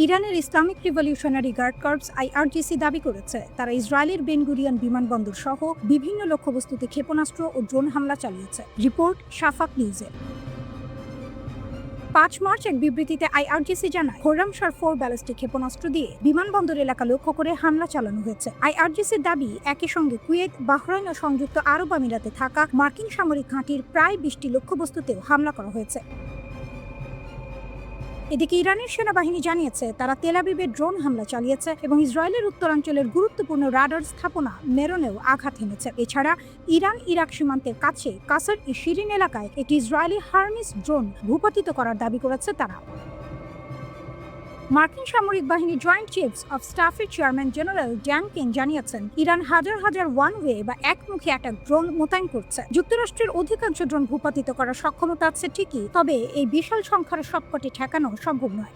ইরানের Islamic revolutionary guard corps IRGC দাবি করেছে তারা ইসরায়েলের বেন গুরিয়ন বিমানবন্দর সহ বিভিন্ন লক্ষ্যবস্তুতে ক্ষেপণাস্ত্র ও ড্রোন হামলা চালিয়েছে। রিপোর্ট শাফাক নিউজের। ৫ মার্চ এক বিবৃতিতে আইআরজিসি জানায় খোরামশার 4 ব্যালিস্টিক ক্ষেপণাস্ত্র দিয়ে বিমানবন্দর এলাকা লক্ষ্য করে হামলা চালানো হয়েছে। আইআরজিসির দাবি, একই সঙ্গে কুয়েত, বাহরাইন ও সংযুক্ত আরব আমিরাতে থাকা মার্কিন সামরিক ঘাঁটির প্রায় ২০টি লক্ষ্যবস্তুতেও হামলা করা হয়েছে। এদিকে ইরানের সেনাবাহিনী জানিয়েছে তারা তেল আবিবে ড্রোন হামলা চালিয়েছে এবং ইসরায়েলের উত্তরাঞ্চলের গুরুত্বপূর্ণ রাডার স্থাপনা মেরনেও আঘাত হেনেছে। এছাড়া ইরান ইরাক সীমান্তের কাছে কাসার শিরিন এলাকায় একটি ইসরায়েলি হার্মিস ড্রোন ভূপাতিত করার দাবি করেছে তারা। মার্কিন সামরিক বাহিনী জয়েন্ট চিফস অফ স্টাফের চেয়ারম্যান জেনারেল ড্যান কেন জানিয়েছেন ইরান হাজার হাজার ওয়ান ওয়ে বা একমুখী অ্যাটাক ড্রোন মোতায়েন করছে। যুক্তরাষ্ট্রের অধিকাংশ ড্রোন ভূপাতিত করার সক্ষমতা আছে ঠিকই, তবে এই বিশাল সংখ্যার সবকটি ঠেকানো সম্ভব নয়।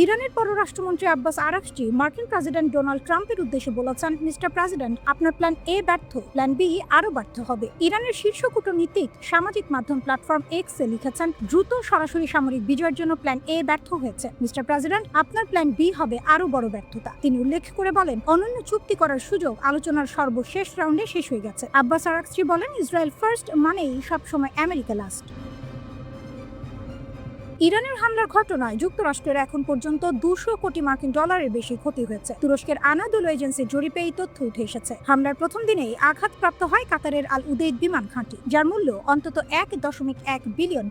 ইরানের পররাষ্ট্রমন্ত্রী আব্বাস আরাকচি মার্কিন প্রেসিডেন্ট ডোনাল্ড ট্রাম্পের উদ্দেশ্যে বলেছেন, মিস্টার প্রেসিডেন্ট, আপনার প্ল্যান এ ব্যর্থ, প্ল্যান বি আরও ব্যর্থ হবে। ইরানের শীর্ষ কূটনীতিক সামাজিক মাধ্যম প্ল্যাটফর্ম এক্সে লিখেছেন, দ্রুত সরাসরি সামরিক বিজয়ের জন্য প্ল্যান এ ব্যর্থ হয়েছে। মিস্টার প্রেসিডেন্ট, আপনার প্ল্যান বি হবে আরও বড় ব্যর্থতা। তিনি উল্লেখ করে বলেন, অনন্য চুক্তি করার সুযোগ আলোচনার সর্বশেষ রাউন্ডে শেষ হয়ে গেছে। আব্বাস আরাকচি বলেন, ইসরায়েল ফার্স্ট মানেই সবসময় আমেরিকা লাস্ট। ইরানের হামলার ঘটনায় যুক্তরাষ্ট্রের এখন পর্যন্ত ২০০ কোটি মার্কিন ডলারের বেশি ক্ষতি হয়েছে। তুরস্কের আনাদোলু এজেন্সির জরিপে এই তথ্য উঠে এসেছে। হামলার প্রথম দিনেই আঘাতপ্রাপ্ত হয় কাতারের আল উদেইদ বিমান ঘাঁটি, যার মূল্য অন্তত $1.1 বিলিয়ন।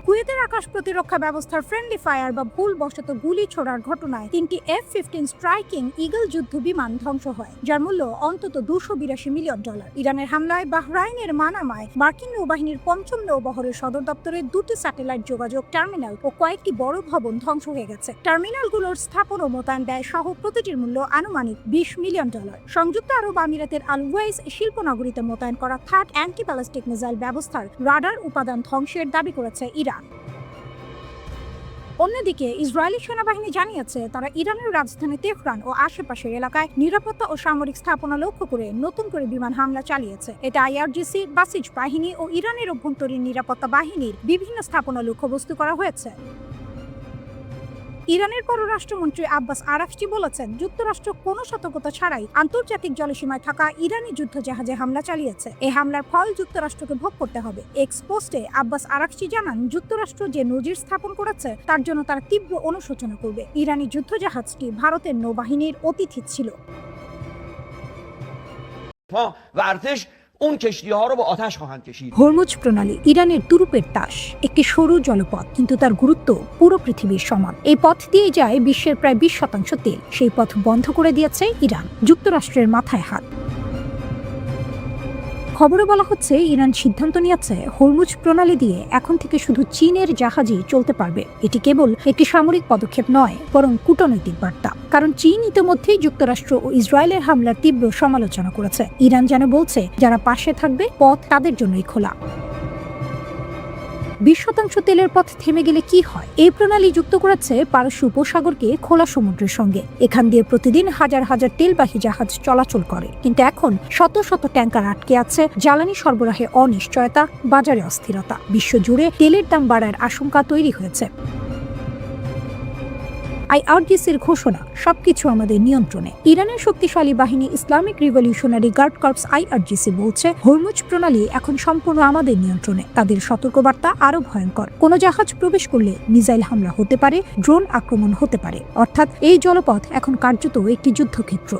কুয়েতের আকাশ প্রতিরক্ষা ব্যবস্থার ফ্রেন্ডলি ফায়ার বা ভুলবশত গুলি ছোড়ার ঘটনায় ৩টি F-15 স্ট্রাইকিং ঈগল যুদ্ধ বিমান ধ্বংস হয়, যার মূল্য অন্তত $282 মিলিয়ন। ইরানের হামলায় বাহরাইনের মানামায় মার্কিন নৌবাহিনীর ৫ম নৌবহরের সদর দপ্তরে ২টি স্যাটেলাইট যোগাযোগ টার্মিনাল ও কয়েকটি বড় ভবন ধ্বংস হয়ে গেছে। টার্মিনালগুলোর স্থাপন ও মোতায়েন ব্যয় সহ প্রতিটির মূল্য আনুমানিক $20 মিলিয়ন। সংযুক্ত আরব আমিরাতের আল ওয়াইস শিল্পনগরীতে মোতায়েন করা থার্ড অ্যান্টি ব্যালিস্টিক মিসাইল ব্যবস্থার রাডার উপাদান ধ্বংসের দাবি করেছে ইরান। অন্যদিকে ইসরায়েলি সেনাবাহিনী জানিয়েছে তারা ইরানের রাজধানী তেহরান ও আশেপাশের এলাকায় নিরাপত্তা ও সামরিক স্থাপনা লক্ষ্য করে নতুন করে বিমান হামলা চালিয়েছে। এটা আইআরজিসি, বাসিজ বাহিনী ও ইরানের অভ্যন্তরীণ নিরাপত্তা বাহিনীর বিভিন্ন স্থাপনা লক্ষ্যবস্তু করা হয়েছে। ইরানের পররাষ্ট্রমন্ত্রী আব্বাস আরাকচি বলেছেন, যুক্তরাষ্ট্র কোনো সতর্কতা ছাড়াই আন্তর্জাতিক জলসীমায় থাকা ইরানি যুদ্ধজাহাজে হামলা চালিয়েছে। এই হামলার ফল যুক্তরাষ্ট্রকে ভোগ করতে হবে। এক্স পোস্টে আব্বাস আরাকচি জানান, যুক্তরাষ্ট্র যে নজির স্থাপন করেছে তার জন্য তারা তীব্র অনুশোচনা করবে। ইরানি যুদ্ধজাহাজটি ভারতের নৌবাহিনীর অতিথি ছিল। হরমুজ প্রণালী ইরানের তুরুপের তাস, একটি সরু জলপথ, কিন্তু তার গুরুত্ব পুরো পৃথিবীর সমান। এই পথ দিয়ে যায় বিশ্বের প্রায় 20% তেল। সেই পথ বন্ধ করে দিয়েছে ইরান। যুক্তরাষ্ট্রের মাথায় হাত। খবরে বলা হচ্ছে ইরান সিদ্ধান্ত নিয়েছে হরমুজ প্রণালী দিয়ে এখন থেকে শুধু চীনের জাহাজই চলতে পারবে। এটি কেবল একটি সামরিক পদক্ষেপ নয়, বরং কূটনৈতিক বার্তা। কারণ চীন ইতিমধ্যেই যুক্তরাষ্ট্র ও ইসরায়েলের হামলার তীব্র সমালোচনা করেছে। ইরান যেন বলছে, যারা পাশে থাকবে পথ তাদের জন্যই খোলা। 20% তেলের পথ থেমে গেলে কি হয়? এই প্রণালী যুক্ত করেছে পারস্য উপসাগরকে খোলা সমুদ্রের সঙ্গে। এখান দিয়ে প্রতিদিন হাজার হাজার তেলবাহী জাহাজ চলাচল করে। কিন্তু এখন শত শত ট্যাঙ্কার আটকে আছে। জ্বালানি সরবরাহে অনিশ্চয়তা, বাজারে অস্থিরতা, বিশ্বজুড়ে তেলের দাম বাড়ার আশঙ্কা তৈরি হয়েছে। আইআরজিসির ঘোষণা, সবকিছু আমাদের নিয়ন্ত্রণে। ইরানের শক্তিশালী বাহিনী Islamic revolutionary guard corps IRGC বলছে, হরমুজ প্রণালী এখন সম্পূর্ণ আমাদের নিয়ন্ত্রণে। তাদের সতর্কবার্তা আরো ভয়ঙ্কর। কোনো জাহাজ প্রবেশ করলে মিসাইল হামলা হতে পারে, ড্রোন আক্রমণ হতে পারে। অর্থাৎ এই জলপথ এখন কার্যত একটি যুদ্ধক্ষেত্র।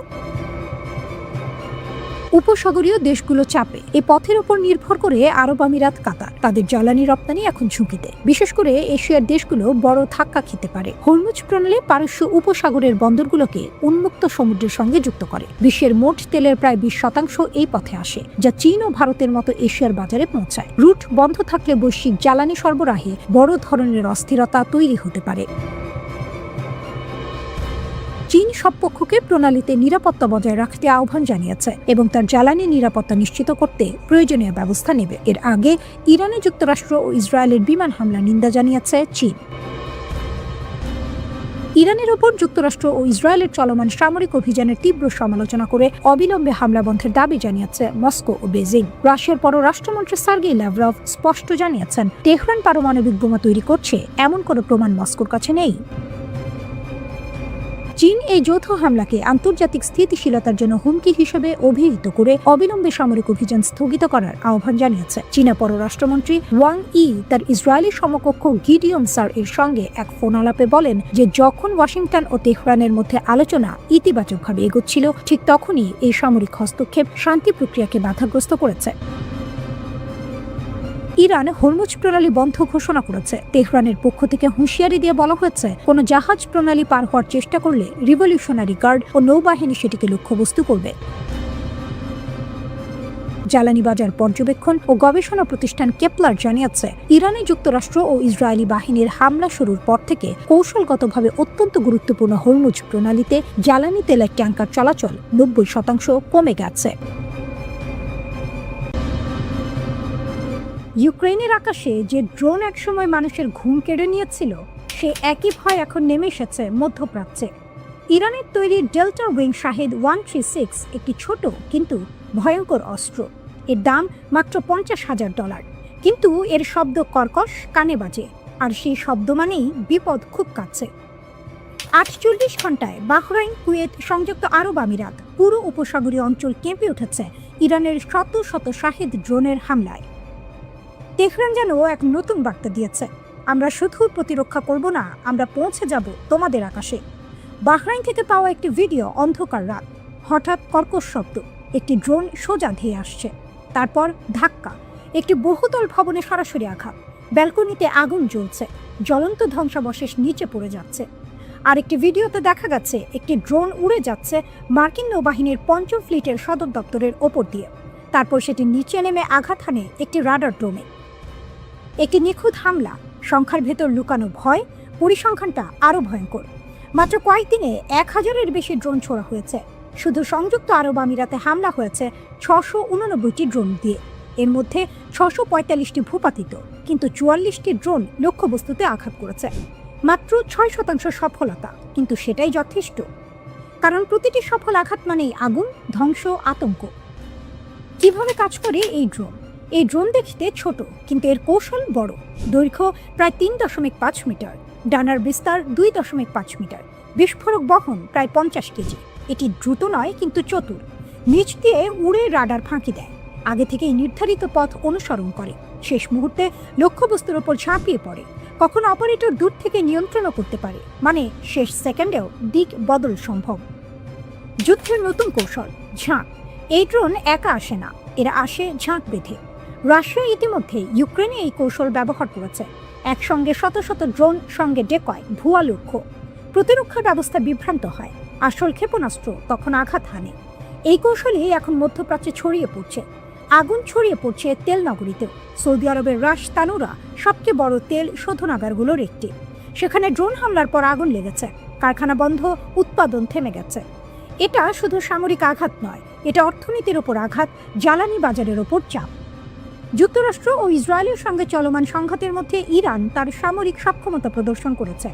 উপসাগরীয় দেশগুলো চাপে। এই পথের উপর নির্ভর করে আরব আমিরাত, কাতার। তাদের জ্বালানি রপ্তানি এখন ঝুঁকিতে। বিশেষ করে এশিয়ার দেশগুলো বড় ধাক্কা খেতে পারে। হরমুজ প্রণালী পারস্য উপসাগরের বন্দরগুলোকে উন্মুক্ত সমুদ্রের সঙ্গে যুক্ত করে। বিশ্বের মোট তেলের প্রায় 20% এই পথে আসে, যা চীন ও ভারতের মতো এশিয়ার বাজারে পৌঁছায়। রুট বন্ধ থাকলে বৈশ্বিক জ্বালানি সরবরাহে বড় ধরনের অস্থিরতা তৈরি হতে পারে। চীন সব পক্ষকে প্রণালীতে নিরাপত্তা বজায় রাখতে আহ্বান জানিয়েছে এবং তার জ্বালানি নিরাপত্তা নিশ্চিত করতে প্রয়োজনীয় ব্যবস্থা নেবে। এর আগে ইরানে যুক্তরাষ্ট্র ও ইসরায়েলের বিমান হামলা নিন্দা জানিয়েছে চীন। ইরানের ওপর যুক্তরাষ্ট্র ও ইসরায়েলের চলমান সামরিক অভিযানের তীব্র সমালোচনা করে অবিলম্বে হামলা বন্ধের দাবি জানিয়েছে মস্কো ও বেজিং। রাশিয়ার পররাষ্ট্রমন্ত্রী সার্গেই ল্যাভরভ স্পষ্ট জানিয়েছেন, তেহরান পারমাণবিক বোমা তৈরি করছে এমন কোনো প্রমাণ মস্কোর কাছে নেই। চীন এই যৌথ হামলাকে আন্তর্জাতিক স্থিতিশীলতার জন্য হুমকি হিসেবে অভিহিত করে অবিলম্বে সামরিক অভিযান স্থগিত করার আহ্বান জানিয়েছে। চীনা পররাষ্ট্রমন্ত্রী ওয়াং ই তার ইসরায়েলি সমকক্ষ গিডিয়ন সার এর সঙ্গে এক ফোন আলাপে বলেন যে যখন ওয়াশিংটন ও তেহরানের মধ্যে আলোচনা ইতিবাচকভাবে এগোচ্ছিল, ঠিক তখনই এই সামরিক হস্তক্ষেপ শান্তি প্রক্রিয়াকে বাধাগ্রস্ত করেছে। ইরান হরমুজ প্রণালী বন্ধ ঘোষণা করেছে। তেহরানের পক্ষ থেকে হুঁশিয়ারি দিয়ে বলা হয়েছে, কোনো জাহাজ প্রণালী পার হওয়ার চেষ্টা করলে রিভলিউশনারি গার্ড ও নৌবাহিনী সেটিকে লক্ষ্যবস্তু করবে। জ্বালানি বাজার পর্যবেক্ষণ ও গবেষণা প্রতিষ্ঠান কেপলার জানিয়েছে, ইরানে যুক্তরাষ্ট্র ও ইসরায়েলি বাহিনীর হামলা শুরুর পর থেকে কৌশলগতভাবে অত্যন্ত গুরুত্বপূর্ণ হরমুজ প্রণালীতে জ্বালানি তেলের ট্যাঙ্কার চলাচল 90% কমে গেছে। ইউক্রেনের আকাশে যে ড্রোন একসময় মানুষের ঘুম কেড়ে নিয়েছিল, সে একই ভয় এখন নেমে এসেছে মধ্যপ্রাচ্যে। ইরানের তৈরি ডেল্টা উইং শাহেদ 136 একটি ছোট কিন্তু ভয়ঙ্কর অস্ত্র। এর দাম মাত্র $50,000, কিন্তু এর শব্দ কর্কশ কানে বাজে, আর সেই শব্দ মানেই বিপদ খুব কাছে। 48 ঘন্টায় বাহরাইন, কুয়েত, সংযুক্ত আরব আমিরাত পুরো উপসাগরীয় অঞ্চল কেঁপে উঠেছে ইরানের শত শত শাহেদ ড্রোনের হামলায়। তেহরান যেন এক নতুন বার্তা দিয়েছে, আমরা শুধু প্রতিরক্ষা করব না, আমরা পৌঁছে যাব তোমাদের আকাশে। বাহরাইন থেকে পাওয়া একটি ভিডিও, অন্ধকার রাত, হঠাৎ কর্কশ শব্দ, একটি ড্রোন সোজা ধেয়ে আসছে, তারপর ধাক্কা, একটি বহুতল ভবনে সরাসরি আঘাত, ব্যালকনিতে আগুন জ্বলছে, জ্বলন্ত ধ্বংসাবশেষ নিচে পড়ে যাচ্ছে। আরেকটি ভিডিওতে দেখা গেছে একটি ড্রোন উড়ে যাচ্ছে মার্কিন নৌবাহিনীর 5ম ফ্লিটের সদর দপ্তরের ওপর দিয়ে, তারপর সেটি নিচে নেমে আঘাত হানে একটি রাডার ড্রোনে। একটি নিখুঁত হামলা, সংখ্যার ভেতর লুকানো ভয়, পরিসংখ্যানটা আরও ভয়ঙ্কর। মাত্র কয়েকদিনে 1000-এর বেশি ড্রোন ছোড়া হয়েছে। শুধু সংযুক্ত আরব আমিরাতে হামলা হয়েছে 689টি ড্রোন দিয়ে। এর মধ্যে 645টি ভূপাতিত, কিন্তু 44টি ড্রোন লক্ষ্যবস্তুতে আঘাত করেছে। মাত্র 6% সফলতা, কিন্তু সেটাই যথেষ্ট, কারণ প্রতিটি সফল আঘাত মানেই আগুন, ধ্বংস, আতঙ্ক। কিভাবে কাজ করে এই ড্রোন? এই ড্রোন দেখতে ছোট, কিন্তু এর কৌশল বড়। দৈর্ঘ্য প্রায় 3.5 মিটার, ডানার বিস্তার 2.5 মিটার, বিস্ফোরক বহন প্রায় 50 কেজি। এটি দ্রুত নয়, কিন্তু চতুর। নিচ দিয়ে উড়ে রাডার ফাঁকি দেয়, আগে থেকেই নির্ধারিত পথ অনুসরণ করে, শেষ মুহূর্তে লক্ষ্যবস্তুর ওপর ঝাঁপিয়ে পড়ে। কখনো অপারেটর দূর থেকে নিয়ন্ত্রণও করতে পারে, মানে শেষ সেকেন্ডেও দিক বদল সম্ভব। যুদ্ধের নতুন কৌশল, ঝাঁক। এই ড্রোন একা আসে না, এরা আসে ঝাঁক বেঁধে। রাশিয়া ইতিমধ্যে ইউক্রেনে এই কৌশল ব্যবহার করেছে। একসঙ্গে শত শত ড্রোন, সঙ্গে ডেকয়, ভুয়া লক্ষ্য। প্রতিরক্ষা ব্যবস্থা বিভ্রান্ত হয়, আসল ক্ষেপণাস্ত্র তখন আঘাত হানে। এই কৌশলই এখন মধ্যপ্রাচ্যে ছড়িয়ে পড়ছে। আগুন ছড়িয়ে পড়ছে তেল নগরীতেও। সৌদি আরবের রাশ তানুরা সবচেয়ে বড় তেল শোধনাগারগুলোর একটি। সেখানে ড্রোন হামলার পর আগুন লেগেছে, কারখানা বন্ধ, উৎপাদন থেমে গেছে। এটা শুধু সামরিক আঘাত নয়, এটা অর্থনীতির ওপর আঘাত, জ্বালানি বাজারের ওপর চাপ। যুক্তরাষ্ট্র ও ইসরায়েলের সঙ্গে চলমান সংঘাতের মধ্যে ইরান তার সামরিক সক্ষমতা প্রদর্শন করেছে।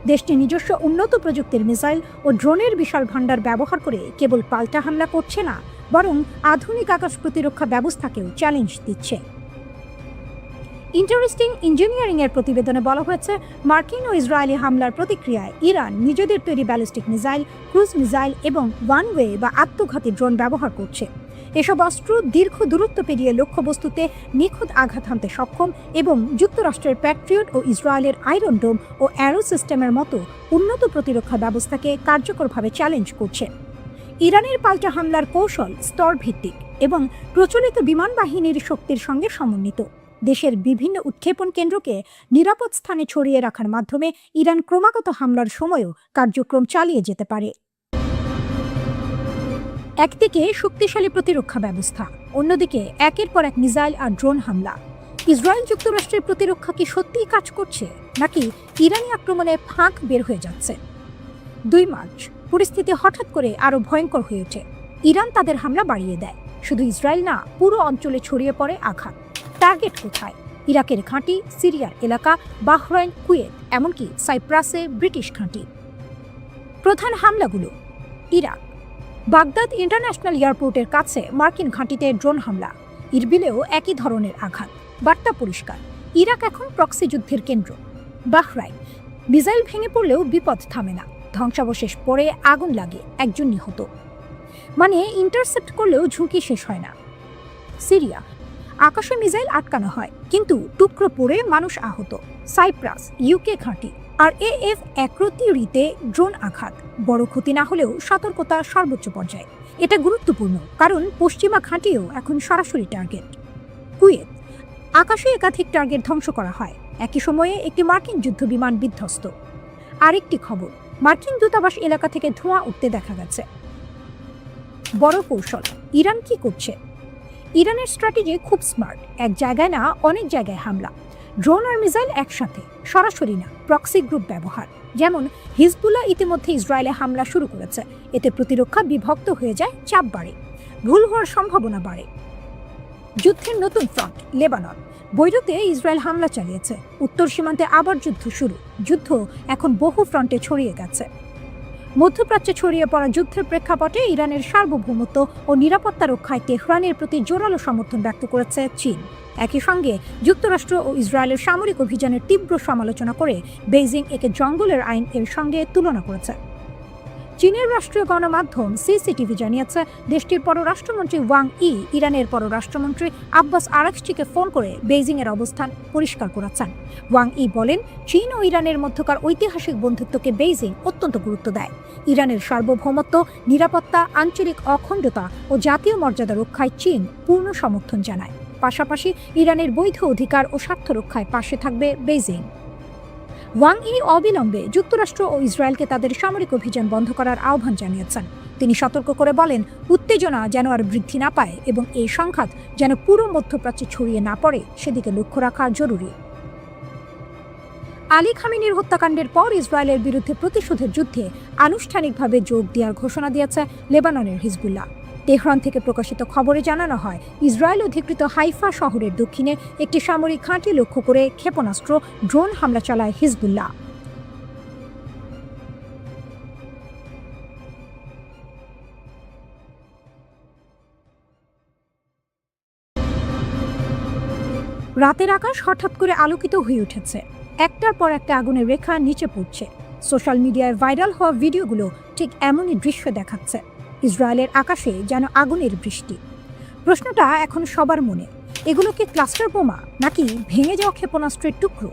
দেশটি নিজস্ব উন্নত প্রযুক্তির মিসাইল ও ড্রোনের বিশাল ভাণ্ডার ব্যবহার করে কেবল পাল্টা হামলা করছে না, বরং আধুনিক আকাশ প্রতিরক্ষা ব্যবস্থাকেও চ্যালেঞ্জ দিচ্ছে। ইন্টারেস্টিং ইঞ্জিনিয়ারিং এর প্রতিবেদনে বলা হয়েছে, মার্কিন ও ইসরায়েলি হামলার প্রতিক্রিয়ায় ইরান নিজেদের তৈরি ব্যালিস্টিক মিসাইল, ক্রুজ মিসাইল এবং ওয়ান ওয়ে বা আত্মঘাতী ড্রোন ব্যবহার করছে। এসব অস্ত্র দীর্ঘ দূরত্ব পেরিয়ে লক্ষ্যবস্তুতে নিখুঁত আঘাত হানতে সক্ষম এবং যুক্তরাষ্ট্রের প্যাট্রিয়ট ও ইসরায়েলের আয়রন ডোম ও অ্যারো সিস্টেমের মতো উন্নত প্রতিরক্ষা ব্যবস্থাকে কার্যকরভাবে চ্যালেঞ্জ করছে। ইরানের পাল্টা হামলার কৌশল স্তরভিত্তিক এবং প্রচলিত বিমান বাহিনীর শক্তির সঙ্গে সমন্বিত। দেশের বিভিন্ন উৎক্ষেপণ কেন্দ্রকে নিরাপদ স্থানে ছড়িয়ে রাখার মাধ্যমে ইরান ক্রমাগত হামলার সময়ও কার্যক্রম চালিয়ে যেতে পারে। একদিকে শক্তিশালী প্রতিরক্ষা ব্যবস্থা, অন্যদিকে একের পর এক মিসাইল আর ড্রোন হামলা। ইসরায়েল যুক্তরাষ্ট্রের প্রতিরক্ষা কি সত্যিই কাজ করছে, নাকি ইরানি আক্রমণে ফাঁক বের হয়ে যাচ্ছে? 2 মার্চ পরিস্থিতি হঠাৎ করে আরও ভয়ঙ্কর হয়ে ওঠে। ইরান তাদের হামলা বাড়িয়ে দেয়। শুধু ইসরায়েল না, পুরো অঞ্চলে ছড়িয়ে পড়ে আঘাত। টার্গেট কোথায়? ইরাকের ঘাঁটি, সিরিয়ার এলাকা, বাহরাইন, কুয়েত, এমনকি সাইপ্রাসে ব্রিটিশ ঘাঁটি। প্রধান হামলাগুলো। ইরাক, বাগদাদ ইন্টারন্যাশনাল এয়ারপোর্টের কাছে মার্কিন ঘাঁটিতে ড্রোন হামলা। ইরবিলেও একই ধরনের আঘাত। বার্তা পরিষ্কার, ইরাক এখন প্রক্সি যুদ্ধের কেন্দ্র। বাহরাইন, মিসাইল ভেঙে পড়লেও বিপদ থামে না, ধ্বংসাবশেষ পড়ে আগুন লাগে, একজন নিহত। মানে ইন্টারসেপ্ট করলেও ঝুঁকি শেষ হয় না। সিরিয়া, আকাশে মিসাইল আটকানো হয় কিন্তু টুকরো পড়ে মানুষ আহত। সাইপ্রাস, ইউকে ঘাঁটি আর AF-31 ড্রোন আঘাত। বড় ক্ষতি না হলেও সতর্কতা সর্বোচ্চ পর্যায়ে। এটা গুরুত্বপূর্ণ কারণ পশ্চিমা ঘাঁটিও এখন সরাসরি টার্গেট। কুয়েত, আকাশে একাধিক টার্গেট ধ্বংস করা হয়, একই সময়ে একটি মার্কিন যুদ্ধবিমান বিধ্বস্ত। আরেকটি খবর, মার্কিন দূতাবাস এলাকা থেকে ধোঁয়া উঠতে দেখা গেছে। বড় কৌশল, ইরান কি করছে? ইরানের স্ট্র্যাটেজি খুব স্মার্ট, এক জায়গায় না অনেক জায়গায় হামলা। ড্রোন আর মিসাইল একসাথে, সরাসরি না, প্রক্সি গ্রুপ ব্যবহার। যেমন হিজবুল্লাহ ইতিমধ্যে ইসরায়েলে হামলা শুরু করেছে, এতে প্রতিরক্ষা বিভক্ত হয়ে যায়, চাপ বাড়ে, ভুল হওয়ার সম্ভাবনা বাড়ে। যুদ্ধের নতুন ফ্রন্ট, লেবানন, বৈরুতে ইসরায়েল হামলা চালিয়েছে, উত্তর সীমান্তে আবার যুদ্ধ শুরু। যুদ্ধ এখন বহু ফ্রন্টে ছড়িয়ে গেছে। মধ্যপ্রাচ্যে ছড়িয়ে পড়া যুদ্ধের প্রেক্ষাপটে ইরানের সার্বভৌমত্ব ও নিরাপত্তা রক্ষায় তেহরানের প্রতি জোরালো সমর্থন ব্যক্ত করেছে চীন। একই সঙ্গে যুক্তরাষ্ট্র ও ইসরায়েলের সামরিক অভিযানের তীব্র সমালোচনা করে বেইজিং একে জঙ্গলের আইন এর সঙ্গে তুলনা করেছে। চীনের রাষ্ট্রীয় গণমাধ্যম সিসিটিভি জানিয়েছে, দেশটির পররাষ্ট্রমন্ত্রী ওয়াং ই ইরানের পররাষ্ট্রমন্ত্রী আব্বাস আরাকচিকে ফোন করে বেইজিং এর অবস্থান পরিষ্কার করেছেন। ওয়াং ই বলেন, চীন ও ইরানের মধ্যকার ঐতিহাসিক বন্ধুত্বকে বেইজিং অত্যন্ত গুরুত্ব দেয়। ইরানের সার্বভৌমত্ব, নিরাপত্তা, আঞ্চলিক অখণ্ডতা ও জাতীয় মর্যাদা রক্ষায় চীন পূর্ণ সমর্থন জানায়। পাশাপাশি ইরানের বৈধ অধিকার ও স্বার্থ রক্ষায় পাশে থাকবে বেইজিং। ওয়াং ই অবিলম্বে যুক্তরাষ্ট্র ও ইসরায়েলকে তাদের সামরিক অভিযান বন্ধ করার আহ্বান জানিয়েছেন। তিনি সতর্ক করে বলেন, উত্তেজনা যেন আর বৃদ্ধি না পায় এবং এই সংঘাত যেন পুরো মধ্যপ্রাচ্যে ছড়িয়ে না পড়ে সেদিকে লক্ষ্য রাখা জরুরি। আলী খামেনির হত্যাকাণ্ডের পর ইসরায়েলের বিরুদ্ধে প্রতিশোধের যুদ্ধে আনুষ্ঠানিকভাবে যোগ দেওয়ার ঘোষণা দিয়েছে লেবাননের হিজবুল্লাহ। তেহরান থেকে প্রকাশিত খবরে জানানো হয়, ইসরায়েল অধিকৃত হাইফা শহরের দক্ষিণে একটি সামরিক ঘাঁটি লক্ষ্য করে ক্ষেপণাস্ত্র, ড্রোন হামলা চালায় হিজবুল্লাহ। রাতের আকাশ হঠাৎ করে আলোকিত হয়ে উঠেছে, একটার পর একটা আগুনের রেখা নিচে পড়ছে। সোশ্যাল মিডিয়ায় ভাইরাল হওয়া ভিডিওগুলো ঠিক এমনই দৃশ্য দেখাচ্ছে। ইসরায়েলের আকাশে যেন আগুনের বৃষ্টি। প্রশ্নটা এখন সবার মনে, এগুলো কি ক্লাস্টার বোমা নাকি ভেঙে যাওয়া ক্ষেপণাস্ত্রের টুকরো?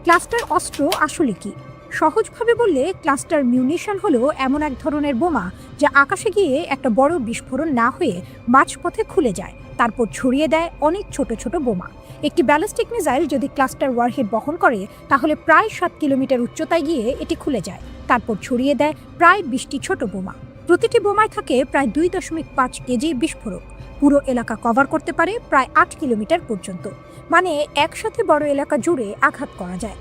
ক্লাস্টার অস্ত্র আসলে কি? সহজভাবে বললে ক্লাস্টার মিউনিশন হলো এমন এক ধরনের বোমা যা আকাশে গিয়ে একটা বড় বিস্ফোরণ না হয়ে মাঝপথে খুলে যায়, তারপর ছড়িয়ে দেয় অনেক ছোট ছোট বোমা। একটি ব্যালিস্টিক মিসাইল যদি ক্লাস্টার ওয়ারহেড বহন করে তাহলে প্রায় 7 কিলোমিটার উচ্চতায় গিয়ে এটি খুলে যায়, তারপর ছড়িয়ে দেয় প্রায় 20টি ছোট বোমা। প্রতিটি বোমায় থাকে প্রায় 2.5 কেজি বিস্ফোরক। পুরো এলাকা কভার করতে পারে প্রায় 8 কিলোমিটার পর্যন্ত, মানে একসাথে বড় এলাকা জুড়ে আঘাত করা যায়।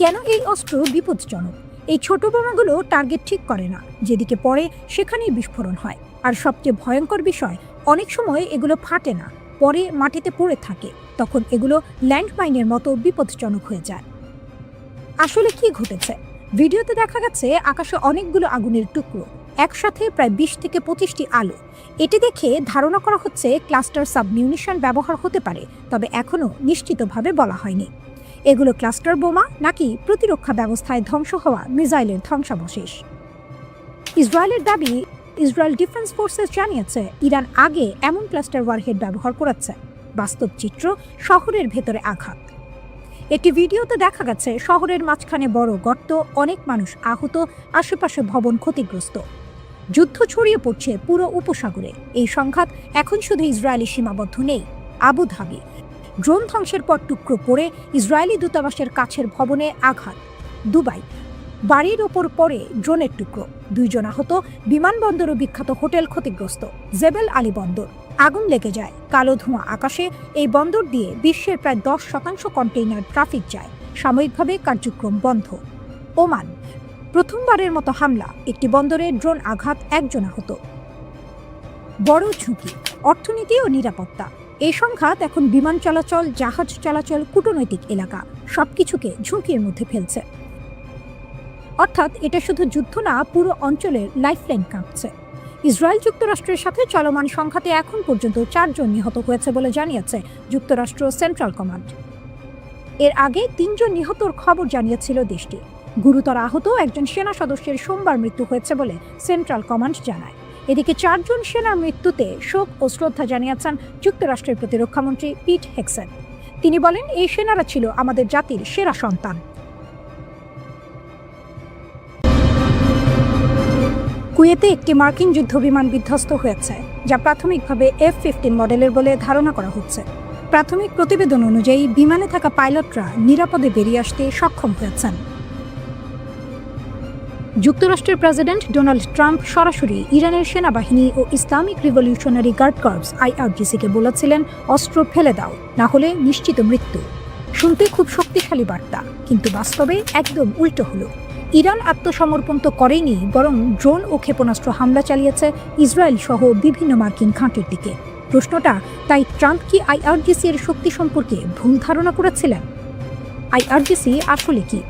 কেন এই অস্ত্র বিপজ্জনক? এই ছোট বোমাগুলো টার্গেট ঠিক করে না, যেদিকে পড়ে সেখানেই বিস্ফোরণ হয়। আর সবচেয়ে ভয়ঙ্কর বিষয়, অনেক সময় এগুলো ফাটে না, পরে মাটিতে পড়ে থাকে, তখন এগুলো ল্যান্ডমাইনের মতো বিপজ্জনক হয়ে যায়। আসলে কি ঘটেছে? ভিডিওতে দেখা গেছে আকাশে অনেকগুলো আগুনের টুকরো, একসাথে প্রায় 20 থেকে 25টি আলো। এটি দেখে ধারণা করা হচ্ছে ক্লাস্টার সাবমিউনিশন ব্যবহার হতে পারে, তবে এখনও নিশ্চিতভাবে বলা হয়নি এগুলো ক্লাস্টার বোমা নাকি প্রতিরক্ষা ব্যবস্থায় ধ্বংস হওয়া মিসাইলের ধ্বংসাবশেষ। ইসরায়েলের দাবি, ইসরায়েল ডিফেন্স ফোর্সেস জানিয়েছে ইরান আগে এমন ক্লাস্টার ওয়ারহেড ব্যবহার করেছে। বাস্তব চিত্র, শহরের ভেতরে আঘাত। একটি ভিডিওতে দেখা গেছে শহরের মাঝখানে বড় গর্ত, অনেক মানুষ আহত, আশেপাশে ভবন ক্ষতিগ্রস্ত। যুদ্ধ ছড়িয়ে পড়ছে পুরো উপসাগরে। এই সংঘাত এখন শুধু ইসরায়েলি সীমাবদ্ধ নেই। আবুধাবি, ড্রোন ধ্বংসের পর টুকরো পড়ে ইসরায়েলি দূতাবাসের কাছের ভবনে আঘাত। দুবাই, বাড়ির ওপর পড়ে ড্রোনের টুকরো, 2 জন আহত। বিমানবন্দর ও বিখ্যাত হোটেল ক্ষতিগ্রস্ত। জেবেল আলী বন্দর, আগুন লেগে যায়, কালো ধোঁয়া আকাশে। এই বন্দর দিয়ে বিশ্বের প্রায় 10% কন্টেইনার ট্রাফিক যায়, সাময়িকভাবে কার্যক্রম বন্ধ। ওমান, প্রথমবারের মতো হামলা, একটি বন্দরে ড্রোন আঘাত, 1 জন আহত। বড় ঝুঁকি, অর্থনীতি ও নিরাপত্তা। এই সংঘাত এখন বিমান চলাচল, জাহাজ চলাচল, কূটনৈতিক এলাকা সবকিছুকে ঝুঁকির মধ্যে ফেলছে। অর্থাৎ এটা শুধু যুদ্ধ না, পুরো অঞ্চলের লাইফলাইন কাঁপছে। ইসরায়েল যুক্তরাষ্ট্রের সাথে চলমান সংঘাতে এখন পর্যন্ত 4 জন নিহত হয়েছে বলে জানিয়েছে যুক্তরাষ্ট্র সেন্ট্রাল কমান্ড। এর আগে 3 জন নিহতর খবর জানিয়েছিল দেশটি। গুরুতর আহত একজন সেনা সদস্যের সোমবার মৃত্যু হয়েছে বলে সেন্ট্রাল কমান্ড জানায়। এদিকে 4 জন সেনার মৃত্যুতে শোক ও শ্রদ্ধা জানিয়েছেন যুক্তরাষ্ট্রের প্রতিরক্ষামন্ত্রী পিট হেগসেট। তিনি বলেন, এই সেনারা ছিল আমাদের জাতির সেরা সন্তান। কুয়েতে একটি মার্কিন যুদ্ধবিমান বিধ্বস্ত হয়েছে, যা প্রাথমিকভাবে F-15 মডেলের বলে ধারণা করা হচ্ছে। প্রাথমিক প্রতিবেদন অনুযায়ী বিমানে থাকা পাইলটরা নিরাপদে বেরিয়ে আসতে সক্ষম হয়েছেন। যুক্তরাষ্ট্রের প্রেসিডেন্ট ডোনাল্ড ট্রাম্প সরাসরি ইরানের সেনাবাহিনী ও ইসলামিক রিভলিউশনারি গার্ড কর্পস IRGC-কে বলেছিলেন, অস্ত্র ফেলে দাও, না হলে নিশ্চিত মৃত্যু। শুনতে খুব শক্তিশালী বার্তা, কিন্তু বাস্তবে একদম উল্টো হলো। ইরান আত্মসমর্পণ তো করেনি, বরং ড্রোন ও ক্ষেপণাস্ত্র হামলা চালিয়েছে ইসরায়েল সহ বিভিন্ন মার্কিন ঘাঁটির দিকে। প্রশ্নটা, তাই ট্রাম্প কি IRGC-এর শক্তি সম্পর্কে ভুল ধারণা করেছিলেন? IRGC আসলে কি?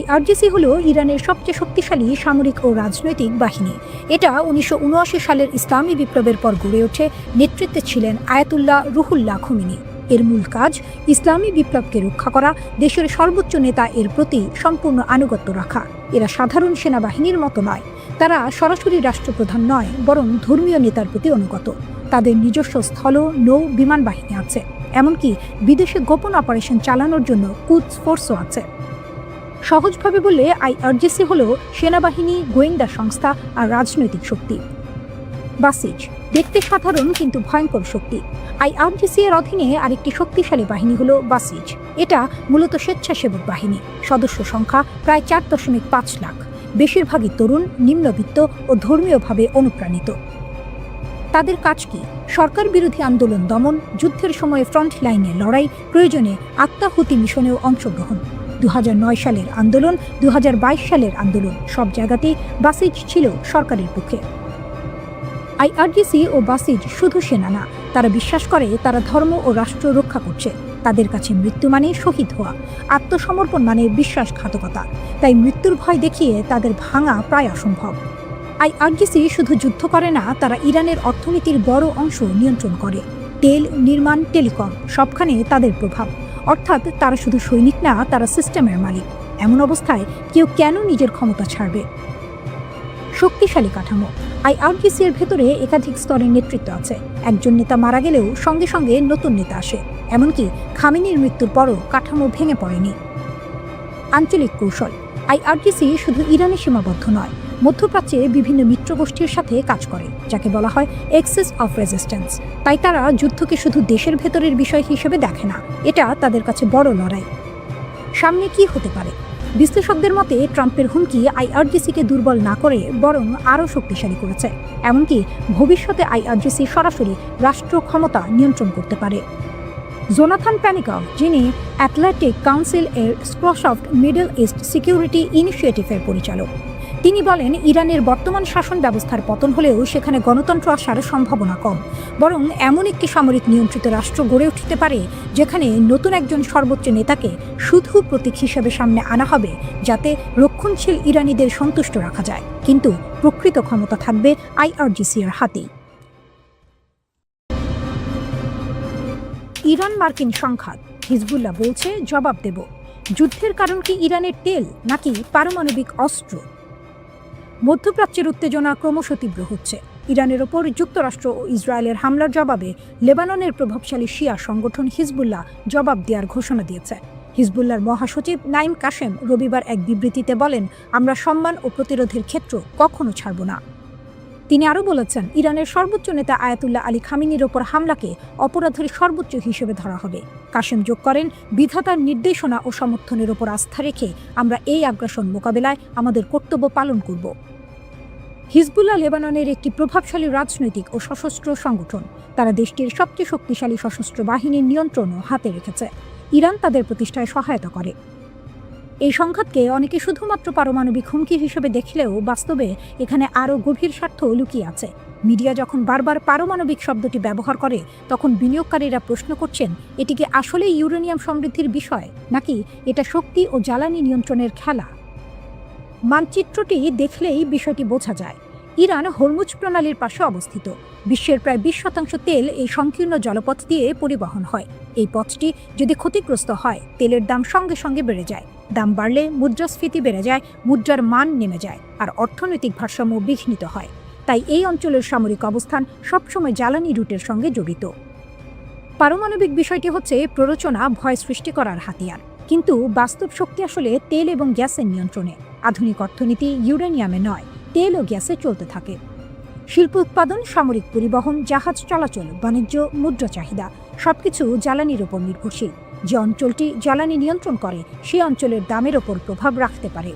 IRGC হলো ইরানের সবচেয়ে শক্তিশালী সামরিক ও রাজনৈতিক বাহিনী। এটা 1979 সালের ইসলামী বিপ্লবের পর গড়ে ওঠে। নেতৃত্বে ছিলেন আয়াতুল্লাহ রুহুল্লাহ খোমেনি। এর মূল কাজ ইসলামী বিপ্লবকে রক্ষা করা, দেশের সর্বোচ্চ নেতা এর প্রতি সম্পূর্ণ আনুগত্য রাখা। এরা সাধারণ সেনাবাহিনীর মতো নয়, তারা সরাসরি রাষ্ট্রপ্রধান নয়, বরং ধর্মীয় নেতার প্রতি অনুগত। তাদের নিজস্ব স্থল, নৌ, বিমান বাহিনী আছে, এমনকি বিদেশে গোপন অপারেশন চালানোর জন্য কুদস ফোর্সও আছে। সহজভাবে বললে IRGC হলো সেনাবাহিনী, গোয়েন্দা সংস্থা আর রাজনৈতিক শক্তি। বাসিজ দেখতে সাধারণ কিন্তু ভয়ঙ্কর শক্তি। IRGC এর অধীনে আরেকটি শক্তিশালী বাহিনী হলো বাসিজ। এটা মূলত স্বেচ্ছাসেবক বাহিনী। সদস্য সংখ্যা প্রায় 4.5 লাখ। বেশিরভাগই তরুণ, নিম্নবিত্ত ও ধর্মীয়ভাবে অনুপ্রাণিত। তাদের কাজ কি? সরকার বিরোধী আন্দোলন দমন, যুদ্ধের সময় ফ্রন্ট লাইনে লড়াই, প্রয়োজনে আত্মাহুতি মিশনেও অংশগ্রহণ। 2009 সালের আন্দোলন, 2022 সালের আন্দোলন, সব জায়গাতেই বাসিজ ছিল সরকারের পক্ষে। IRGC ও বাসিজ শুধু সেনা না, তারা বিশ্বাস করে তারা ধর্ম ও রাষ্ট্র রক্ষা করছে। তাদের কাছে মৃত্যু মানে শহীদ হওয়া, আত্মসমর্পণ মানে বিশ্বাসঘাতকতা। তাই মৃত্যুর ভয় দেখিয়ে তাদের ভাঙা প্রায় অসম্ভব। IRGC শুধু যুদ্ধ করে না, তারা ইরানের অর্থনীতির বড় অংশ নিয়ন্ত্রণ করে। তেল, নির্মাণ, টেলিকম, সবখানে তাদের প্রভাব। অর্থাৎ তারা শুধু সৈনিক না, তারা সিস্টেমের মালিক। এমন অবস্থায় কেউ কেন নিজের ক্ষমতা ছাড়বে? শক্তিশালী কাঠামো। IRGC এর ভেতরে একাধিক স্তরের নেতৃত্ব আছে। একজন নেতা মারা গেলেও সঙ্গে সঙ্গে নতুন নেতা আসে। এমনকি খামেনির মৃত্যুর পরও কাঠামো ভেঙে পড়েনি। আঞ্চলিক কৌশল। IRGC শুধু ইরানে সীমাবদ্ধ নয়, মধ্যপ্রাচ্যে বিভিন্ন মিত্রগোষ্ঠীর সাথে কাজ করে, যাকে বলা হয় এক্সেস অফ রেজিস্ট্যান্স। তাই তারা যুদ্ধকে শুধু দেশের ভেতরের বিষয় হিসেবে দেখে না, এটা তাদের কাছে বড় লড়াই। সামনে কি হতে পারে? বিশ্লেষকদের মতে ট্রাম্পের হুমকি IRGC-কে দুর্বল না করে বরং আরও শক্তিশালী করেছে। এমনকি ভবিষ্যতে IRGC সরাসরি রাষ্ট্র ক্ষমতা নিয়ন্ত্রণ করতে পারে। জোনাথন প্যানিকভ, যিনি অ্যাটলান্টিক কাউন্সিল এর স্ক্রসফট মিডল ইস্ট সিকিউরিটি ইনিশিয়েটিভের পরিচালক, তিনি বলেন, ইরানের বর্তমান শাসন ব্যবস্থার পতন হলেও সেখানে গণতন্ত্র আসার সম্ভাবনা কম। বরং এমন একটি সামরিক নিয়ন্ত্রিত রাষ্ট্র গড়ে উঠতে পারে যেখানে নতুন একজন সর্বোচ্চ নেতাকে শুধু প্রতীক হিসেবে সামনে আনা হবে, যাতে রক্ষণশীল ইরানিদের সন্তুষ্ট রাখা যায়, কিন্তু প্রকৃত ক্ষমতা থাকবে IRGC-এর হাতেই। ইরান মার্কিন সংঘাত, হিজবুল্লাহ বলছে জবাব দেব। যুদ্ধের কারণ কি ইরানের তেল নাকি পারমাণবিক অস্ত্র? মধ্যপ্রাচ্যের উত্তেজনা ক্রমশ তীব্র হচ্ছে। ইরানের ওপর যুক্তরাষ্ট্র ও ইসরায়েলের হামলার জবাবে লেবাননের প্রভাবশালী শিয়া সংগঠন হিজবুল্লাহ জবাব দেওয়ার ঘোষণা দিয়েছে। হিজবুল্লাহর মহাসচিব নাইম কাশেম রবিবার এক বিবৃতিতে বলেন, আমরা সম্মান ও প্রতিরোধের ক্ষেত্র কখনো ছাড়ব না। তিনি আরও বলেছেন, ইরানের সর্বোচ্চ নেতা আয়াতুল্লাহ আলী খামেনির ওপর হামলাকে অপরাধের সর্বোচ্চ হিসেবে ধরা হবে। কাশেম যোগ করেন, বিধাতার নির্দেশনা ও সমর্থনের ওপর আস্থা রেখে আমরা এই আগ্রাসন মোকাবেলায় আমাদের কর্তব্য পালন করব। হিজবুল্লাহ লেবাননের একটি প্রভাবশালী রাজনৈতিক ও সশস্ত্র সংগঠন। তারা দেশটির সবচেয়ে শক্তিশালী সশস্ত্র বাহিনীর নিয়ন্ত্রণও হাতে রেখেছে। ইরান তাদের প্রতিষ্ঠায় সহায়তা করে। এই সংঘাতকে অনেকে শুধুমাত্র পারমাণবিক হুমকি হিসেবে দেখলেও বাস্তবে এখানে আরও গভীর স্বার্থ লুকিয়ে আছে। মিডিয়া যখন বারবার পারমাণবিক শব্দটি ব্যবহার করে, তখন বিনিয়োগকারীরা প্রশ্ন করছেন, এটি কি আসলে ইউরেনিয়াম সমৃদ্ধির বিষয়, নাকি এটা শক্তি ও জ্বালানি নিয়ন্ত্রণের খেলা? মানচিত্রটি দেখলেই বিষয়টি বোঝা যায়। ইরান হরমুজ প্রণালীর পাশে অবস্থিত। বিশ্বের প্রায় 20% তেল এই সংকীর্ণ জলপথ দিয়ে পরিবহন হয়। এই পথটি যদি ক্ষতিগ্রস্ত হয়, তেলের দাম সঙ্গে সঙ্গে বেড়ে যায়। দাম বাড়লে মুদ্রাস্ফীতি বেড়ে যায়, মুদ্রার মান নেমে যায়, আর অর্থনৈতিক ভারসাম্য বিঘ্নিত হয়। তাই এই অঞ্চলের সামরিক অবস্থান সবসময় জ্বালানি রুটের সঙ্গে জড়িত। পারমাণবিক বিষয়টি হচ্ছে প্ররোচনা, ভয় সৃষ্টি করার হাতিয়ার, কিন্তু বাস্তব শক্তি আসলে তেল এবং গ্যাসের নিয়ন্ত্রণে। আধুনিক অর্থনীতি ইউরেনিয়ামে নয়, তেল ও গ্যাসে চলতে থাকে। শিল্প উৎপাদন, সামরিক পরিবহন, জাহাজ চলাচল, বাণিজ্য, মুদ্রা চাহিদা সবকিছু জ্বালানির উপর নির্ভরশীল। যে অঞ্চলটি জ্বালানি নিয়ন্ত্রণ করে, সেই অঞ্চলের দামের ওপর প্রভাব রাখতে পারে।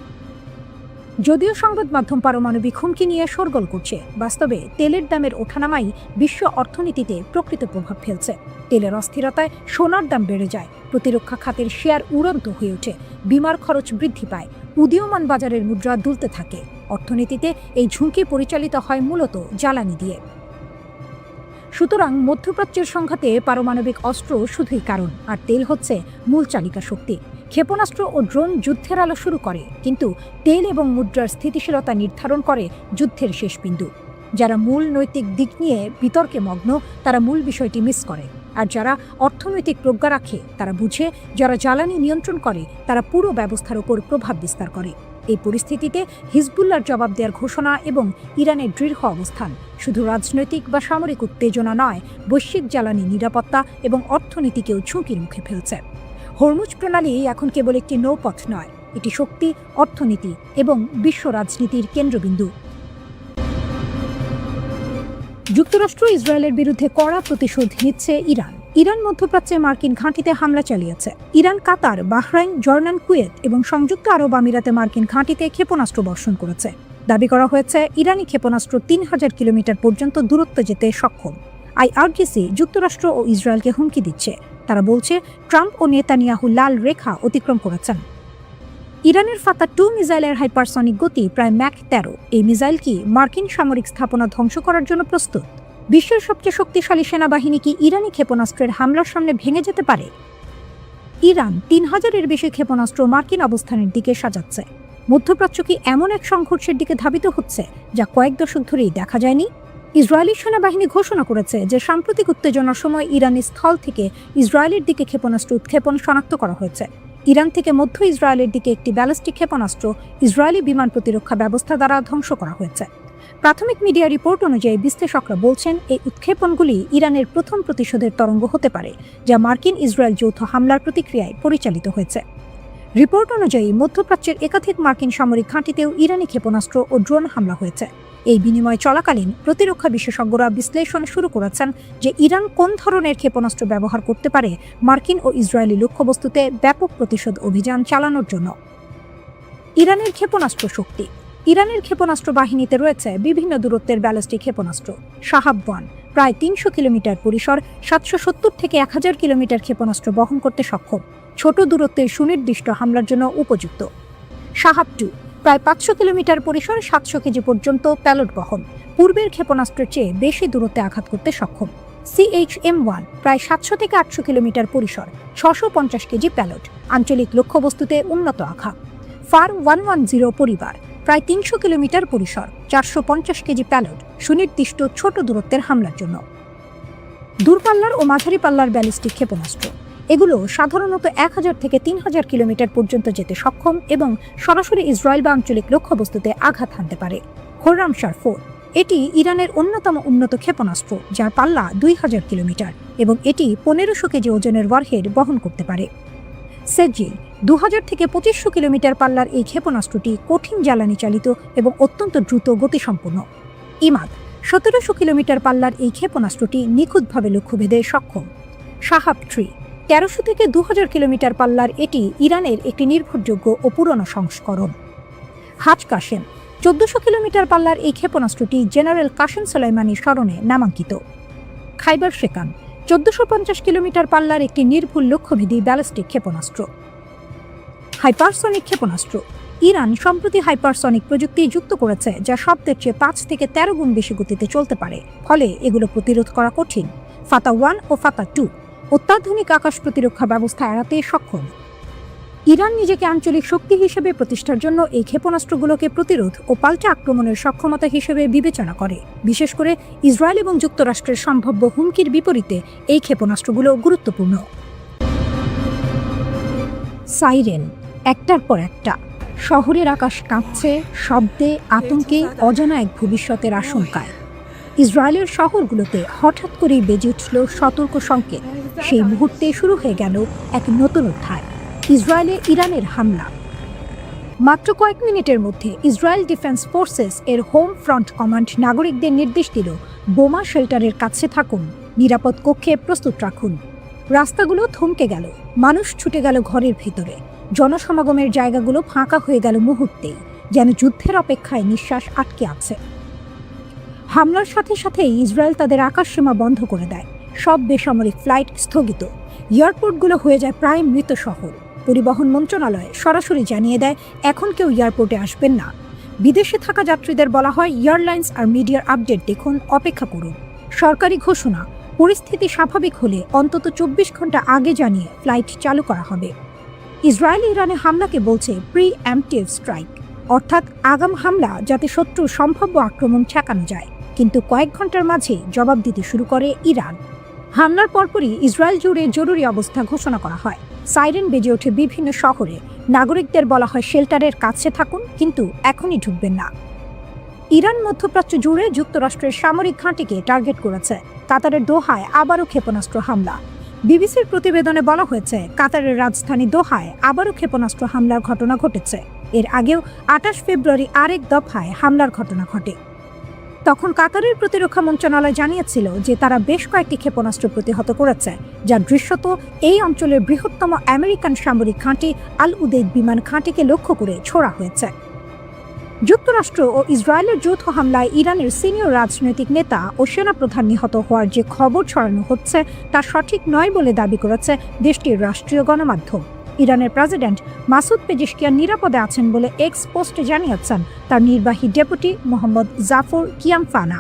যদিও সংবাদ মাধ্যম পারমাণবিক হুমকি নিয়ে শোরগোল করছে, বাস্তবে তেলের দামের ওঠানামাই বিশ্ব অর্থনীতিতে প্রকৃত প্রভাব ফেলছে। তেলের অস্থিরতায় সোনার দাম বেড়ে যায়, প্রতিরক্ষা খাতের শেয়ার উড়ন্ত হয়ে ওঠে, বিমার খরচ বৃদ্ধি পায়, উদীয়মান বাজারের মুদ্রা দুলতে থাকে। অর্থনীতিতে এই ঝুঁকি পরিচালিত হয় মূলত জ্বালানি দিয়ে। সুতরাং মধ্যপ্রাচ্যের সংঘাতে পারমাণবিক অস্ত্র শুধুই কারণ, আর তেল হচ্ছে মূল চালিকা শক্তি। ক্ষেপণাস্ত্র ও ড্রোন যুদ্ধের আলো শুরু করে, কিন্তু তেল এবং মুদ্রার স্থিতিশীলতা নির্ধারণ করে যুদ্ধের শেষ বিন্দু। যারা মূল নৈতিক দিক নিয়ে বিতর্কে মগ্ন, তারা মূল বিষয়টি মিস করে। আর যারা অর্থনৈতিক প্রজ্ঞা রাখে, তারা বুঝে যারা জ্বালানি নিয়ন্ত্রণ করে, তারা পুরো ব্যবস্থার উপর প্রভাব বিস্তার করে। এই পরিস্থিতিতে হিজবুল্লাহর জবাব দেওয়ার ঘোষণা এবং ইরানের দৃঢ় অবস্থান শুধু রাজনৈতিক বা সামরিক উত্তেজনা নয়, বৈশ্বিক জ্বালানি নিরাপত্তা এবং অর্থনীতিকেও ঝুঁকির মুখে ফেলছে। হরমুজ প্রণালী এখন কেবল একটি নৌপথ নয়, এটি শক্তি, অর্থনীতি এবং বিশ্ব রাজনীতির কেন্দ্রবিন্দু। যুক্তরাষ্ট্র ইসরায়েলের বিরুদ্ধে কড়া প্রতিশোধ নিচ্ছে ইরান। ইরান মধ্যপ্রাচ্যে মার্কিন ঘাঁটিতে হামলা চালিয়েছে। ইরান কাতার, বাহরাইন, জর্ডান, কুয়েত এবং সংযুক্ত আরব আমিরাতে মার্কিন ঘাঁটিতে ক্ষেপণাস্ত্র বর্ষণ করেছে। দাবি করা হয়েছে ইরানি ক্ষেপণাস্ত্র 3000 কিলোমিটার পর্যন্ত দূরত্ব যেতে সক্ষম। আইআরজিসি যুক্তরাষ্ট্র ও ইসরায়েলকে হুমকি দিচ্ছে। তারা বলছে ট্রাম্প ও নেতানিয়াহু লাল রেখা অতিক্রম করেছেন। ইরানের ফাতা-2 মিসাইলের হাইপারসনিক গতি প্রায় ম্যাক 13। এই মিসাইল কি মার্কিন সামরিক স্থাপনা ধ্বংস করার জন্য প্রস্তুত? বিশ্বের সবচেয়ে শক্তিশালী সেনাবাহিনী কি ইরানি ক্ষেপণাস্ত্রের হামলার সামনে ভেঙে যেতে পারে? ইরান 3000-এর বেশি ক্ষেপণাস্ত্র মার্কিন অবস্থানের দিকে সাজাচ্ছে। মধ্যপ্রাচ্য কি এমন এক সংঘর্ষের দিকে ধাবিত হচ্ছে যা কয়েক দশক ধরেই দেখা যায়নি? ইসরায়েলি সেনাবাহিনী ঘোষণা করেছে যে সাম্প্রতিক উত্তেজনার সময় ইরানি স্থল থেকে ইসরায়েলের দিকে ক্ষেপণাস্ত্র উৎক্ষেপণ শনাক্ত করা হয়েছে। ইরান থেকে মধ্য ইসরায়েলের দিকে একটি ব্যালিস্টিক ক্ষেপণাস্ত্র ইসরায়েলি বিমান প্রতিরক্ষা ব্যবস্থা দ্বারা ধ্বংস করা হয়েছে। প্রাথমিক মিডিয়া রিপোর্ট অনুযায়ী বিশ্লেষকরা বলছেন এই উৎক্ষেপণগুলি ইরানের প্রথম প্রতিশোধের তরঙ্গ হতে পারে, যা মার্কিন ইসরায়েল যৌথ হামলার প্রতিক্রিয়ায় পরিচালিত হয়েছে। রিপোর্ট অনুযায়ী মধ্যপ্রাচ্যের একাধিক মার্কিন সামরিক ঘাঁটিতেও ইরানি ক্ষেপণাস্ত্র ও ড্রোন হামলা হয়েছে। এই বিনিময় চলাকালীন প্রতিরক্ষা বিশেষজ্ঞরা বিশ্লেষণ শুরু করেছেন যে ইরান কোন ধরনের ক্ষেপণাস্ত্র ব্যবহার করতে পারে মার্কিন ও ইসরায়েলি লক্ষ্যবস্তুতে ব্যাপক প্রতিশোধ অভিযান চালানোর জন্য। ইরানের ক্ষেপণাস্ত্র শক্তি। ইরানের ক্ষেপণাস্ত্র বাহিনীতে রয়েছে বিভিন্ন দূরত্বের ব্যালিস্টিক ক্ষেপণাস্ত্র। শাহাব-1 প্রায় 300 কিলোমিটার পরিসর, 770 থেকে 1000 কিলোমিটার ক্ষেপণাস্ত্র বহন করতে সক্ষম, ছোট দূরত্বের সুনির্দিষ্ট হামলার জন্য উপযুক্ত। শাহাব-2 প্রায় 500 কিলোমিটার পরিসর, 700 কেজি পর্যন্ত প্যালট বহন, পূর্বের ক্ষেপণাস্ত্রের চেয়ে বেশি দূরত্বে আঘাত করতে সক্ষম। CHM-1 প্রায় 700 থেকে 800 কিলোমিটার পরিসর, 650 কেজি প্যালট, আঞ্চলিক লক্ষ্যবস্তুতে উন্নত আঘাত। FAR-110 পরিবার প্রায় 300 কিলোমিটার পরিসর, 450 কেজি প্যালট, সুনির্দিষ্ট ছোট দূরত্বের হামলার জন্য। দূরপাল্লার ও মাঝারি পাল্লার ব্যালিস্টিক ক্ষেপণাস্ত্র। এগুলো সাধারণত 1000 থেকে 3000 কিলোমিটার পর্যন্ত যেতে সক্ষম এবং সরাসরি ইসরায়েল বা আঞ্চলিক লক্ষ্যবস্তুতে আঘাত হানতে পারে। খোররামশার-4 এটি ইরানের অন্যতম উন্নত ক্ষেপণাস্ত্র, যার পাল্লা 2000 কিলোমিটার এবং এটি 1500 কেজি ওজনের ওয়ারহেড বহন করতে পারে। সেজিল 2000 থেকে 2500 কিলোমিটার পাল্লার এই ক্ষেপণাস্ত্রটি কঠিন জ্বালানি চালিত এবং অত্যন্ত দ্রুত গতিসম্পন্ন। ইমাদ 1700 কিলোমিটার পাল্লার এই ক্ষেপণাস্ত্রটি নিখুঁতভাবে লক্ষ্যভেদে সক্ষম। শাহাব-3 1300 থেকে 2000 কিলোমিটার পাল্লার এটি ইরানের একটি নির্ভরযোগ্য ও পুরনো সংস্করণ। হাজ কাশেম 1400 কিলোমিটার পাল্লার এই ক্ষেপণাস্ত্রটি জেনারেল কাশেম সোলাইমানির স্মরণে নামাঙ্কিত। খাইবার শেকান 1450 কিলোমিটার পাল্লার একটি নির্ভুল লক্ষ্যভেদী ব্যালিস্টিক ক্ষেপণাস্ত্র। হাইপারসনিক ক্ষেপণাস্ত্র। ইরান সম্প্রতি হাইপারসনিক প্রযুক্তি যুক্ত করেছে, যা শব্দের চেয়ে 5 থেকে 13 গুণ বেশি গতিতে চলতে পারে, ফলে এগুলো প্রতিরোধ করা কঠিন। ফাতা-1 ও ফাতা-2 অত্যাধুনিক আকাশ প্রতিরক্ষা ব্যবস্থা এড়াতে সক্ষম। ইরান নিজেকে আঞ্চলিক শক্তি হিসেবে প্রতিষ্ঠার জন্য এই ক্ষেপণাস্ত্রগুলোকে প্রতিরোধ ও পাল্টা আক্রমণের সক্ষমতা হিসেবে বিবেচনা করে। বিশেষ করে ইসরায়েল এবং যুক্তরাষ্ট্রের সম্ভাব্য হুমকির বিপরীতে এই ক্ষেপণাস্ত্রগুলো গুরুত্বপূর্ণ। সাইরেন একটার পর একটা, শহরের আকাশ কাঁপছে শব্দে, আতঙ্কে, অজানা এক ভবিষ্যতের আশঙ্কায়। ইসরায়েলের শহরগুলোতে হঠাৎ করেই বেজে উঠল সতর্ক সংকেত। সেই মুহূর্তে শুরু হয়ে গেল এক নতুন অধ্যায়, ইসরায়েলে ইরানের হামলা। মাত্র কয়েক মিনিটের মধ্যে ইসরায়েল ডিফেন্স ফোর্সেস এর হোম ফ্রন্ট কমান্ড নাগরিকদের নির্দেশ দিল, বোমা শেল্টারের কাছে থাকুন, নিরাপদ কক্ষে প্রস্তুত রাখুন। রাস্তাগুলো থমকে গেল, মানুষ ছুটে গেল ঘরের ভিতরে, জনসমাগমের জায়গাগুলো ফাঁকা হয়ে গেল মুহূর্তেই, যেন যুদ্ধের অপেক্ষায় নিঃশ্বাস আটকে আছে। হামলার সাথে সাথেই ইসরায়েল তাদের আকাশসীমা বন্ধ করে দেয়, সব বেসামরিক ফ্লাইট স্থগিত, এয়ারপোর্টগুলো হয়ে যায় প্রায় মৃত শহর। পরিবহন মন্ত্রণালয় সরাসরি জানিয়ে দেয় এখন কেউ এয়ারপোর্টে আসবেন না। বিদেশে থাকা যাত্রীদের বলা হয় এয়ারলাইন্স আর মিডিয়ার আপডেট দেখুন, অপেক্ষা করুন। সরকারি ঘোষণা, পরিস্থিতি স্বাভাবিক হলে অন্তত 24 ঘন্টা আগে জানিয়ে ফ্লাইট চালু করা হবে। ইসরায়েল ইরানে হামলাকে বলছে প্রি এম্পটিভ স্ট্রাইক, অর্থাৎ আগাম হামলা যাতে শত্রুর সম্ভাব্য আক্রমণ ঠেকানো যায়। কিন্তু কয়েক ঘন্টার মাঝেই জবাব দিতে শুরু করে ইরান। হামলার পরপরই ইসরায়েল জুড়ে জরুরি অবস্থা ঘোষণা করা হয়। সাইরেন বেজে ওঠে বিভিন্ন শহরে, নাগরিকদের বলা হয় শেল্টারের কাছে থাকুন, কিন্তু এখনই ঢুকবেন না। ইরান মধ্যপ্রাচ্য জুড়ে যুক্তরাষ্ট্রের সামরিক ঘাঁটিকে টার্গেট করেছে। কাতারের দোহায় আবারও ক্ষেপণাস্ত্র হামলা। বিবিসির প্রতিবেদনে বলা হয়েছে কাতারের রাজধানী দোহায় আবারও ক্ষেপণাস্ত্র হামলার ঘটনা ঘটেছে। এর আগেও 28 ফেব্রুয়ারি আরেক দফায় হামলার ঘটনা ঘটে। তখন কাতারের প্রতিরক্ষা মন্ত্রণালয় জানিয়েছিল যে তারা বেশ কয়েকটি ক্ষেপণাস্ত্র প্রতিহত করেছে, যা দৃশ্যত এই অঞ্চলের বৃহত্তম আমেরিকান সামরিক ঘাঁটি আল উদেইদ বিমান ঘাঁটিকে লক্ষ্য করে ছোড়া হয়েছে। যুক্তরাষ্ট্র ও ইসরায়েলের যৌথ হামলায় ইরানের সিনিয়র রাজনৈতিক নেতা ও সেনাপ্রধান নিহত হওয়ার যে খবর ছড়ানো হচ্ছে তা সঠিক নয় বলে দাবি করেছে দেশটির রাষ্ট্রীয় গণমাধ্যম। ইরানের প্রেসিডেন্ট মাসুদ পেজেশকিয়ান নিরাপদে আছেন বলে এক্স পোস্টে জানিয়েছেন তার নির্বাহী ডেপুটি মোহাম্মদ জাফর কিয়ামফানা।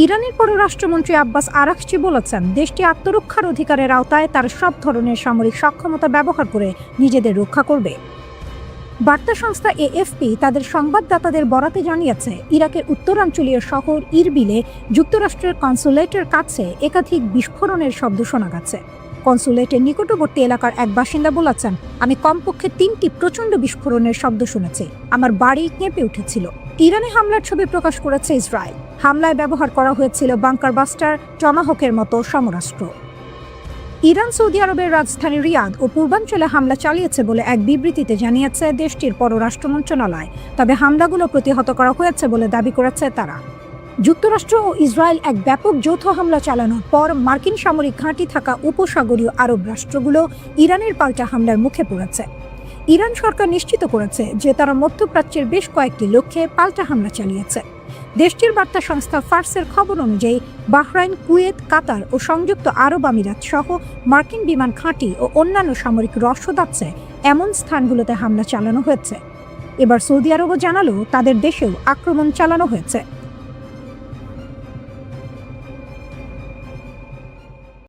ইরানের পররাষ্ট্রমন্ত্রী আব্বাস আরাকচি বলেছেন দেশটি আত্মরক্ষার অধিকারের আওতায় তার সব ধরনের সামরিক সক্ষমতা ব্যবহার করে নিজেদের রক্ষা করবে। বার্তা সংস্থা এএফপি তাদের সংবাদদাতাদের বরাতে জানিয়েছে ইরাকের উত্তরাঞ্চলীয় শহর ইরবিলে যুক্তরাষ্ট্রের কনসুলেটের কাছে একাধিক বিস্ফোরণের শব্দ শোনা গেছে। কনসুলেটের নিকটবর্তী এলাকার এক বাসিন্দা বলেছেন, আমি কমপক্ষে 3টি প্রচণ্ড বিস্ফোরণের শব্দ শুনেছি, আমার বাড়ি কেঁপে উঠেছিল। ইরানে হামলার ছবি প্রকাশ করেছে ইসরায়েল। হামলায় ব্যবহার করা হয়েছিল বাংকার বাস্টার, টমাহকের মতো সমরাস্ত্র। ইরান সৌদি আরবের রাজধানী রিয়াদ ও পূর্বাঞ্চলে হামলা চালিয়েছে বলে এক বিবৃতিতে জানিয়েছে দেশটির পররাষ্ট্র মন্ত্রণালয়। তবে হামলাগুলো প্রতিহত করা হয়েছে বলে দাবি করেছে তারা। যুক্তরাষ্ট্র ও ইসরায়েল এক ব্যাপক যৌথ হামলা চালানোর পর মার্কিন সামরিক ঘাঁটি থাকা উপসাগরীয় আরব রাষ্ট্রগুলো ইরানের পাল্টা হামলার মুখে পড়েছে। ইরান সরকার নিশ্চিত করেছে যে তারা মধ্যপ্রাচ্যের বেশ কয়েকটি লক্ষ্যে পাল্টা হামলা চালিয়েছে। দেশটির বার্তা সংস্থা ফার্সের খবর অনুযায়ী বাহরাইন, কুয়েত, কাতার ও সংযুক্ত আরব আমিরাত সহ মার্কিন বিমান ঘাঁটি ও অন্যান্য সামরিক রসদ আছে এমন স্থানগুলোতে হামলা চালানো হয়েছে। এবার সৌদি আরবও জানালো তাদের দেশেও আক্রমণ চালানো হয়েছে।